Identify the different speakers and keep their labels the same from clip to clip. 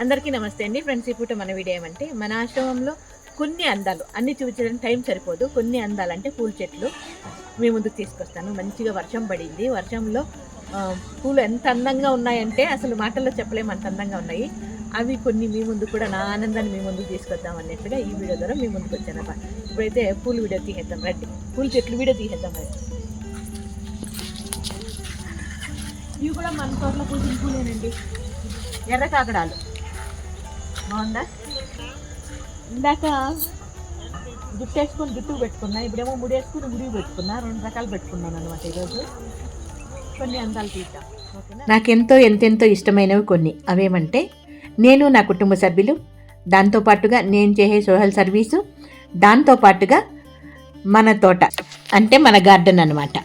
Speaker 1: అందరికీ నమస్తే అండి ఫ్రెండ్స్. ఈ పూట మన వీడియో ఏమంటే మన ఆశ్రమంలో కొన్ని అందాలు అన్ని చూపించడానికి టైం సరిపోదు. కొన్ని అందాలు అంటే పూల చెట్లు మీ ముందుకు తీసుకొస్తాను. మంచిగా వర్షం పడింది. వర్షంలో పూలు ఎంత అందంగా ఉన్నాయంటే అసలు మాటల్లో చెప్పలేము, అంత అందంగా ఉన్నాయి. అవి కొన్ని మీ ముందు కూడా నా ఆనందాన్ని మీ ముందుకు తీసుకొద్దాం అన్నట్టుగా ఈ వీడియో ద్వారా మీ ముందుకు వచ్చాను. ఇప్పుడైతే పూల వీడియో తీసేద్దాం రండి. పూల చెట్లు వీడియో తీసేద్దాం రండి. ఇవి కూడా మన తోటలో పూసిన పూలేనండి, ఎర్ర కాకడాలు. బాగుందా? ఇందాక జుట్టు వేసుకొని జుట్టు పెట్టుకున్నా, ఇప్పుడేమో ముడి వేసుకుని ముడి పెట్టుకున్నా. 2 రకాలు పెట్టుకున్నాను అనమాట. ఈరోజు కొన్ని అందాలు తీద్దాం. నాకెంతో ఎంతెంతో ఇష్టమైనవి కొన్ని. అవేమంటే నేను, నా కుటుంబ సభ్యులు, దాంతోపాటుగా నేను చేసే సోషల్ సర్వీసు, దాంతోపాటుగా మన తోట అంటే మన గార్డెన్ అనమాట.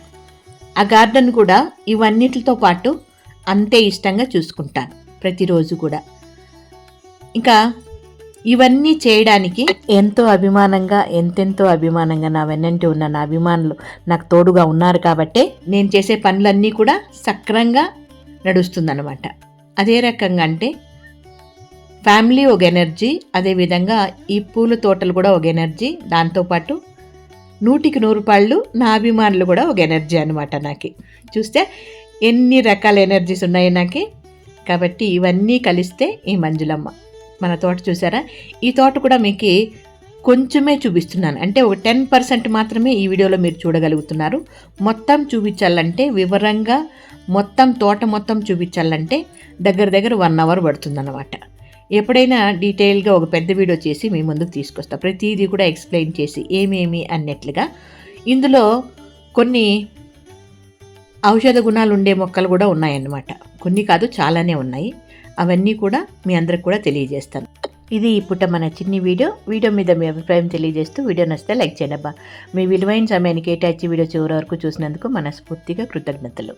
Speaker 1: ఆ గార్డెన్ కూడా ఇవన్నిటితో పాటు అంతే ఇష్టంగా చూసుకుంటాను ప్రతిరోజు కూడా. ఇంకా ఇవన్నీ చేయడానికి ఎంతో అభిమానంగా, ఎంతెంతో అభిమానంగా నా వెన్నంటి ఉన్న నా అభిమానులు నాకు తోడుగా ఉన్నారు కాబట్టే నేను చేసే పనులన్నీ కూడా సక్రంగా నడుస్తుందన్నమాట. అదే రకంగా అంటే ఫ్యామిలీ ఒక ఎనర్జీ, అదేవిధంగా ఈ పూల తోటలు కూడా ఒక ఎనర్జీ, దాంతోపాటు 100కి 100 రూపాయలు నా అభిమానులు కూడా ఒక ఎనర్జీ అనమాట. నాకు చూస్తే ఎన్ని రకాల ఎనర్జీస్ ఉన్నాయి నాకు. కాబట్టి ఇవన్నీ కలిస్తే ఈ మంజులమ్మ. మన తోట చూసారా? ఈ తోట కూడా మీకు కొంచెమే చూపిస్తున్నాను, అంటే ఒక 10% మాత్రమే ఈ వీడియోలో మీరు చూడగలుగుతున్నారు. మొత్తం చూపించాలంటే, వివరంగా మొత్తం తోట మొత్తం చూపించాలంటే దగ్గర 1 అవర్ పడుతుందన్నమాట. ఎప్పుడైనా డీటెయిల్గా ఒక పెద్ద వీడియో చేసి మీ ముందుకు తీసుకొస్తా, ప్రతిదీ కూడా ఎక్స్ప్లెయిన్ చేసి ఏమేమి అన్నట్లుగా. ఇందులో కొన్ని ఔషధ గుణాలు ఉండే మొక్కలు కూడా ఉన్నాయన్నమాట. కొన్ని కాదు, చాలానే ఉన్నాయి. అవన్నీ కూడా మీ అందరికి కూడా తెలియజేస్తాను. ఇది ఇప్పుడు మన చిన్ని వీడియో మీద మీ అభిప్రాయం తెలియజేస్తూ, వీడియో నచ్చితే లైక్ చేయండి అబ్బా. మీ విలువైన సమయాన్ని కేటాయించి వీడియో చివరి వరకు చూసినందుకు మనస్ఫూర్తిగా కృతజ్ఞతలు.